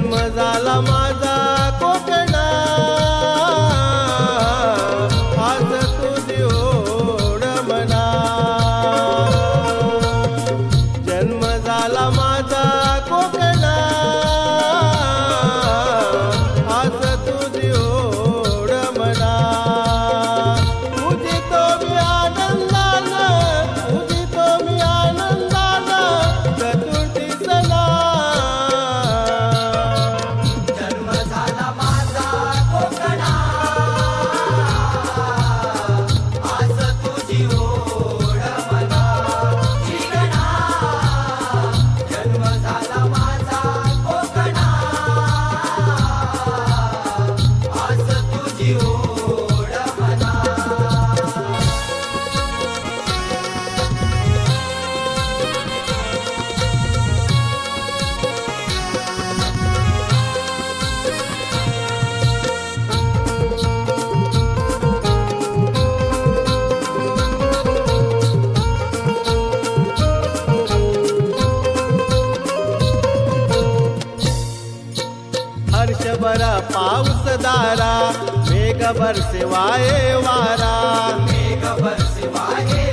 जन्म झाला माझा कोकणा, आज तुझी ओढ मना. जन्म झाला माझा कोकणा, आज तुझी ओढ मना. उदितो मी आनंदानं, उदितो मी आनंदानं चतुर्थी सणा. हर्षभरा पाऊस दारा, मेघ बरसे वाये वारा, मेघ बरसे वाये